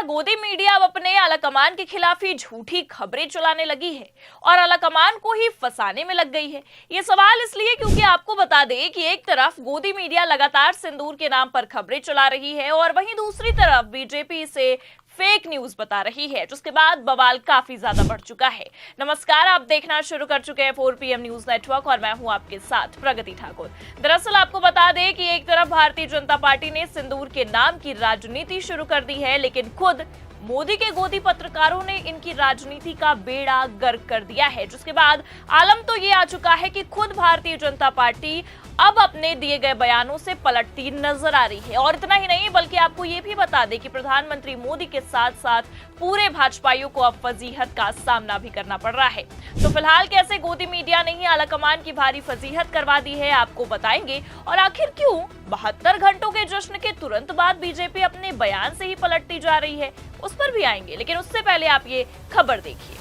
गोदी मीडिया अब अपने आलाकमान के खिलाफ ही झूठी खबरें चलाने लगी है और आलाकमान को ही फंसाने में लग गई है। ये सवाल इसलिए क्योंकि आपको बता दें कि एक तरफ गोदी मीडिया लगातार सिंदूर के नाम पर खबरें चला रही है और वहीं दूसरी तरफ बीजेपी इसे फेक न्यूज बता रही है, जिसके बाद बवाल काफी ज्यादा बढ़ चुका है। नमस्कार, आप देखना शुरू कर चुके हैं 4 PM न्यूज नेटवर्क और मैं हूं आपके साथ प्रगति ठाकुर। दरअसल आपको बता दें कि एक तरफ भारतीय जनता पार्टी ने सिंदूर के नाम की राजनीति शुरू कर दी है, लेकिन खुद मोदी के गोदी पत्रकारों ने इनकी राजनीति का बेड़ा गर्क कर दिया है, जिसके बाद आलम तो ये आ चुका है कि खुद भारतीय जनता पार्टी अब अपने दिए गए बयानों से पलटती नजर आ रही है। और इतना ही नहीं, बल्कि आपको ये भी बता दें कि प्रधानमंत्री मोदी के साथ साथ पूरे भाजपाइयों को अब फजीहत का सामना भी करना पड़ रहा है। तो फिलहाल कैसे गोदी मीडिया ने ही आलाकमान की भारी फजीहत करवा दी है, आपको बताएंगे। और आखिर क्यों 72 घंटों के जश्न के तुरंत बाद बीजेपी अपने बयान से ही पलटती जा रही है, उस पर भी आएंगे। लेकिन उससे पहले आप ये खबर देखिए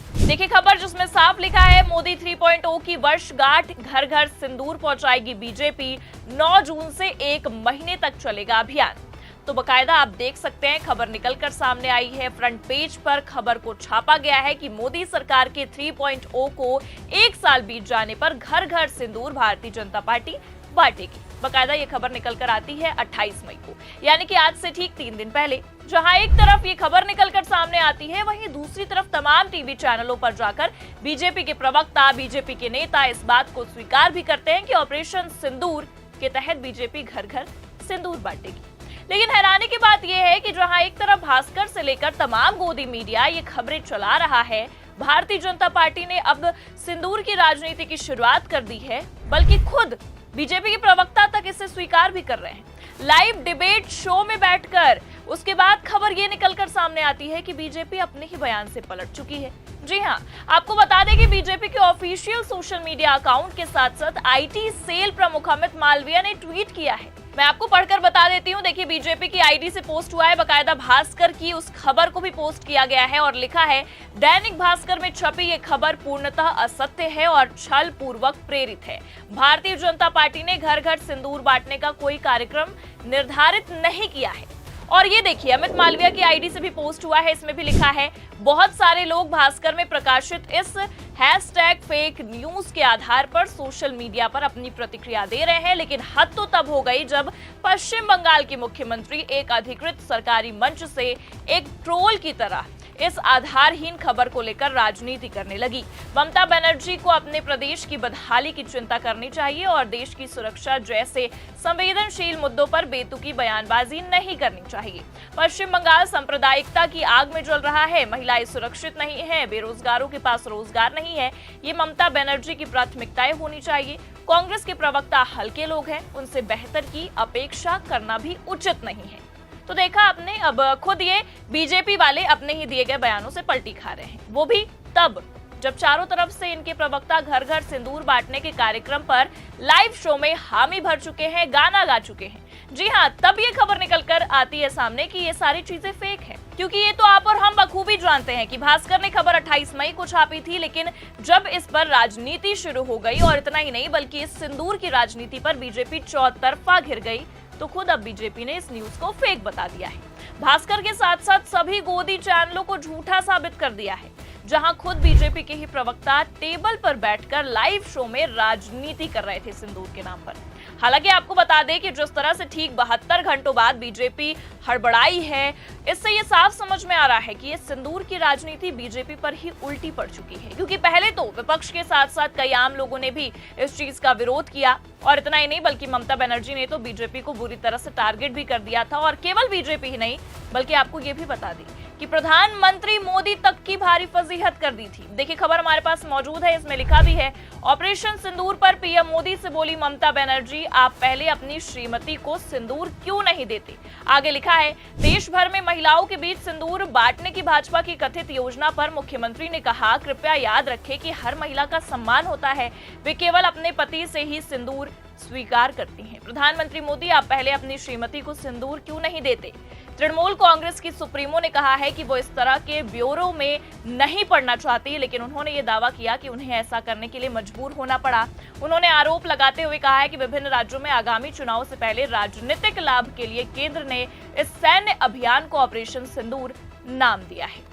खबर जिसमें साफ लिखा है, मोदी 3.0 की वर्षगांठ, घर घर सिंदूर पहुंचाएगी बीजेपी, 9 जून से 1 महीने तक चलेगा अभियान। तो बकायदा आप देख सकते हैं, खबर निकलकर सामने आई है। फ्रंट पेज पर खबर को छापा गया है कि मोदी सरकार के 3.0 को 1 साल बीत जाने पर घर घर सिंदूर भारतीय जनता पार्टी बांटेगी। बकायदा ये खबर निकलकर आती है 28 मई को, यानी कि आज से ठीक 3 दिन पहले। जहां एक तरफ ये खबर निकलकर सामने आती है, वहीं दूसरी तरफ तमाम टीवी चैनलों पर जाकर बीजेपी के प्रवक्ता, बीजेपी के नेता इस बात को स्वीकार भी करते हैं कि ऑपरेशन सिंदूर के तहत बीजेपी घर घर सिंदूर बांटेगी। लेकिन हैरानी की बात यह है कि जहां एक तरफ भास्कर से लेकर तमाम गोदी मीडिया ये खबरें चला रहा है, भारतीय जनता पार्टी ने अब सिंदूर की राजनीति की शुरुआत कर दी है, बल्कि खुद बीजेपी के प्रवक्ता तक इसे स्वीकार भी कर रहे हैं। लाइव डिबेट शो में बैठकर उसके बाद खबर ये निकलकर सामने आती है कि बीजेपी अपने ही बयान से पलट चुकी है। जी हां, आपको बता दें कि बीजेपी के ऑफिशियल सोशल मीडिया अकाउंट के साथ साथ आईटी सेल प्रमुख अमित मालवीय ने ट्वीट किया है। मैं आपको पढ़कर बता देती हूं। देखिए, बीजेपी की आईडी से पोस्ट हुआ है, बकायदा भास्कर की उस खबर को भी पोस्ट किया गया है और लिखा है, दैनिक भास्कर में छपी ये खबर पूर्णतः असत्य है और छल पूर्वक प्रेरित है। भारतीय जनता पार्टी ने घर घर सिंदूर बांटने का कोई कार्यक्रम निर्धारित नहीं किया है। और ये देखिए, अमित मालवीय की आईडी से भी पोस्ट हुआ है, इसमें भी लिखा है, बहुत सारे लोग भास्कर में प्रकाशित इस हैशटैग फेक न्यूज के आधार पर सोशल मीडिया पर अपनी प्रतिक्रिया दे रहे हैं, लेकिन हद तो तब हो गई जब पश्चिम बंगाल की मुख्यमंत्री एक अधिकृत सरकारी मंच से एक ट्रोल की तरह इस आधारहीन खबर को लेकर राजनीति करने लगी। ममता बनर्जी को अपने प्रदेश की बदहाली की चिंता करनी चाहिए और देश की सुरक्षा जैसे संवेदनशील मुद्दों पर बेतुकी बयानबाजी नहीं करनी चाहिए। पश्चिम बंगाल सांप्रदायिकता की आग में जल रहा है, महिलाएं सुरक्षित नहीं है, बेरोजगारों के पास रोजगार नहीं है, ये ममता बनर्जी की प्राथमिकताएं होनी चाहिए। कांग्रेस के प्रवक्ता हल्के लोग हैं, उनसे बेहतर की अपेक्षा करना भी उचित नहीं है। तो देखा आपने, अब खुद ये बीजेपी वाले अपने ही दिए गए बयानों से पलटी खा रहे हैं, वो भी तब जब चारों तरफ से इनके प्रवक्ता घर घर सिंदूर बांटने के कार्यक्रम पर लाइव शो में हामी भर चुके हैं, गाना गा चुके हैं। जी हां, तब ये खबर निकलकर आती है सामने कि ये सारी चीजें फेक है, क्योंकि ये तो आप और हम बखूबी जानते हैं कि भास्कर ने खबर 28 मई को छापी थी, लेकिन जब इस पर राजनीति शुरू हो गई, और इतना ही नहीं बल्कि इस सिंदूर की राजनीति पर बीजेपी चौतरफा घिर गई, तो खुद अब बीजेपी ने इस न्यूज को फेक बता दिया है। भास्कर के साथ साथ सभी गोदी चैनलों को झूठा साबित कर दिया है, जहां खुद बीजेपी के ही प्रवक्ता टेबल पर बैठकर लाइव शो में राजनीति कर रहे थे सिंदूर के नाम पर। हालांकि आपको बता दें कि जिस तरह से ठीक 72 घंटों बाद बीजेपी हड़बड़ाई है, इससे ये साफ समझ में आ रहा है कि ये सिंदूर की राजनीति बीजेपी पर ही उल्टी पड़ चुकी है, क्योंकि पहले तो विपक्ष के साथ साथ कई आम लोगों ने भी इस चीज का विरोध किया। और इतना ही नहीं, बल्कि ममता बनर्जी ने तो बीजेपी को बुरी तरह से टारगेट भी कर दिया था। और केवल बीजेपी ही नहीं, बल्कि आपको ये भी बता दी कि प्रधानमंत्री मोदी तक की भारी फजीहत कर दी थी। देखिए, खबर हमारे पास मौजूद है, इसमें लिखा भी है, ऑपरेशन सिंदूर पर पीएम मोदी से बोली ममता बनर्जी, आप पहले अपनी श्रीमती को सिंदूर क्यों नहीं देते। आगे लिखा है, देश भर में महिलाओं के बीच सिंदूर बांटने की भाजपा की कथित योजना पर मुख्यमंत्री ने कहा, कृपया याद रखें कि हर महिला का सम्मान होता है, वे केवल अपने पति से ही सिंदूर स्वीकार करती हैं। प्रधानमंत्री मोदी, आप पहले अपनी श्रीमती को सिंदूर क्यों नहीं देते। तृणमूल कांग्रेस की सुप्रीमो ने कहा है कि वो इस तरह के ब्यूरो में नहीं पड़ना चाहती, लेकिन उन्होंने ये दावा किया कि उन्हें ऐसा करने के लिए मजबूर होना पड़ा। उन्होंने आरोप लगाते हुए कहा है कि विभिन्न राज्यों में आगामी चुनाव से पहले राजनीतिक लाभ के लिए केंद्र ने इस सैन्य अभियान को ऑपरेशन सिंदूर नाम दिया है।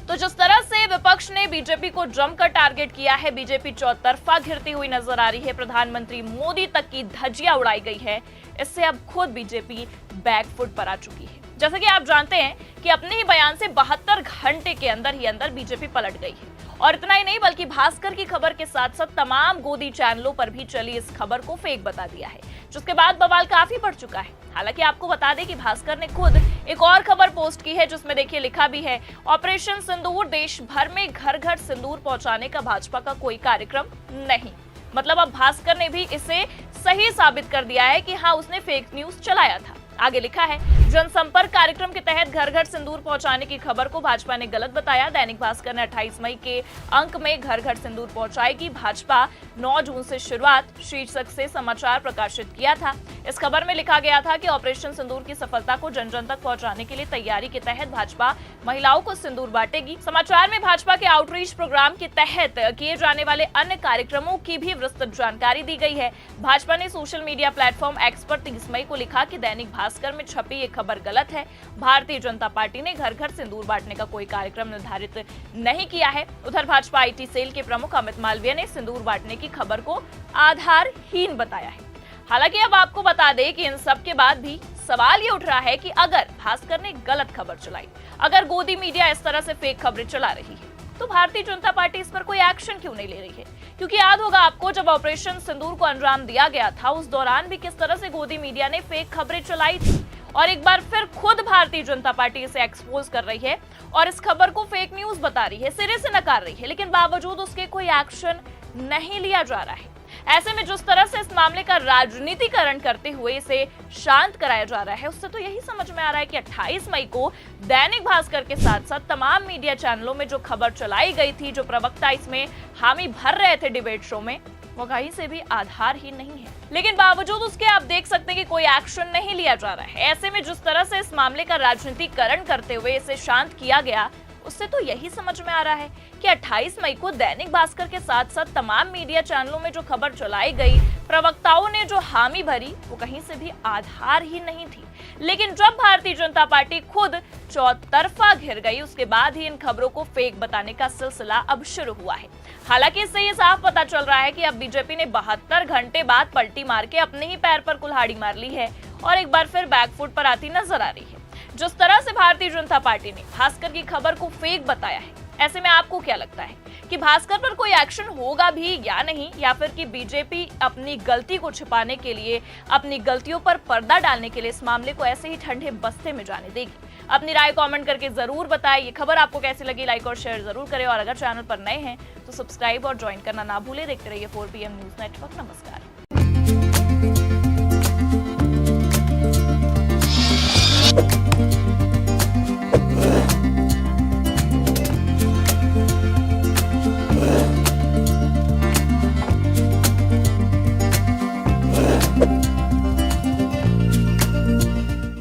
तो जिस तरह से विपक्ष ने बीजेपी को जमकर टारगेट किया है, बीजेपी चौतरफा घिरती हुई नजर आ रही है, प्रधानमंत्री मोदी तक की धज्जियां उड़ाई गई है, इससे अब खुद बीजेपी बैकफुट पर आ चुकी है। जैसा कि आप जानते हैं कि अपने ही बयान से 72 घंटे के अंदर ही अंदर बीजेपी पलट गई है। और इतना ही नहीं बल्कि भास्कर की खबर के साथ साथ तमाम गोदी चैनलों पर भी चली इस खबर को फेक बता दिया है, जिसके बाद बवाल काफी बढ़ चुका है। हालांकि आपको बता दें कि भास्कर ने खुद एक और खबर पोस्ट की है, जिसमें देखिए लिखा भी है, ऑपरेशन सिंदूर, देश भर में घर घर सिंदूर पहुंचाने का भाजपा का कोई कार्यक्रम नहीं। मतलब अब भास्कर ने भी इसे सही साबित कर दिया है कि हाँ, उसने फेक न्यूज चलाया था। आगे लिखा है, जनसंपर्क कार्यक्रम के तहत घर घर सिंदूर पहुंचाने की खबर को भाजपा ने गलत बताया। दैनिक भास्कर ने 28 मई के अंक में घर घर सिंदूर पहुंचाएगी भाजपा 9 जून से शुरुआत शीर्षक से समाचार प्रकाशित किया था। इस खबर में लिखा गया था कि ऑपरेशन सिंदूर की सफलता को जन जन तक पहुंचाने के लिए तैयारी के तहत भाजपा महिलाओं को सिंदूर बांटेगी। समाचार में भाजपा के आउटरीच प्रोग्राम के तहत किए जाने वाले अन्य कार्यक्रमों की भी विस्तृत जानकारी दी गई है। भाजपा ने सोशल मीडिया प्लेटफॉर्म एक्स पर 30 मई को लिखा कि दैनिक भास्कर में छपी ये खबर गलत है। भारतीय जनता पार्टी ने घर घर सिंदूर बांटने का कोई कार्यक्रम निर्धारित नहीं किया है। उधर भाजपा आईटी सेल के प्रमुख अमित मालवीय ने सिंदूर बांटने की खबर को आधारहीन बताया है। हालांकि अब आपको बता दें कि इन सब के बाद भी सवाल ये उठ रहा है कि अगर भास्कर ने गलत खबर चलाई, अगर गोदी मीडिया इस तरह से फेक खबरें चला रही है, तो भारतीय जनता पार्टी इस पर कोई एक्शन क्यों नहीं ले रही है? क्योंकि याद होगा आपको, जब ऑपरेशन सिंदूर को अंजाम दिया गया था, उस दौरान भी किस तरह से गोदी मीडिया ने फेक खबरें चलाई थी, और एक बार फिर खुद भारतीय जनता पार्टी इसे एक्सपोज कर रही है और इस खबर को फेक न्यूज बता रही है, सिरे से नकार रही है, लेकिन बावजूद उसके कोई एक्शन नहीं लिया जा रहा है। ऐसे में जिस तरह से इस मामले का राजनीतिकरण करते हुए इसे शांत कराया जा रहा है, उससे तो यही समझ में आ रहा है कि 28 मई को दैनिक भास्कर के साथ साथ तमाम मीडिया चैनलों में जो खबर चलाई गई थी, जो प्रवक्ता इसमें हामी भर रहे थे डिबेट शो में, वो कहीं से भी आधारहीन नहीं है। लेकिन बावजूद उसके आप देख सकते हैं कि कोई एक्शन नहीं लिया जा रहा है। ऐसे में जिस तरह से इस मामले का राजनीतिकरण करते हुए इसे शांत किया गया, उससे तो यही समझ में आ रहा है कि 28 मई को दैनिक भास्कर के साथ साथ तमाम मीडिया चैनलों में जो खबर चलाई गई, प्रवक्ताओं ने जो हामी भरी, वो कहीं से भी आधार ही नहीं थी। लेकिन जब भारतीय जनता पार्टी खुद चौतरफा घिर गई, उसके बाद ही इन खबरों को फेक बताने का सिलसिला अब शुरू हुआ है। हालांकि इससे ये साफ पता चल रहा है कि अब बीजेपी ने 72 घंटे बाद पलटी मार के अपने ही पैर पर कुल्हाड़ी मार ली है और एक बार फिर बैकफुट पर आती नजर आ रही है। जिस तरह से भारतीय जनता पार्टी ने भास्कर की खबर को फेक बताया है, ऐसे में आपको क्या लगता है कि भास्कर पर कोई एक्शन होगा भी या नहीं, या फिर कि बीजेपी अपनी गलती को छिपाने के लिए, अपनी गलतियों पर पर्दा डालने के लिए इस मामले को ऐसे ही ठंडे बस्ते में जाने देगी? अपनी राय कमेंट करके जरूर बताएं। ये खबर आपको कैसी लगी, लाइक और शेयर जरूर करें, और अगर चैनल पर नए हैं तो सब्सक्राइब और ज्वाइन करना ना भूलें। देखते रहिए 4PM न्यूज नेटवर्क। नमस्कार।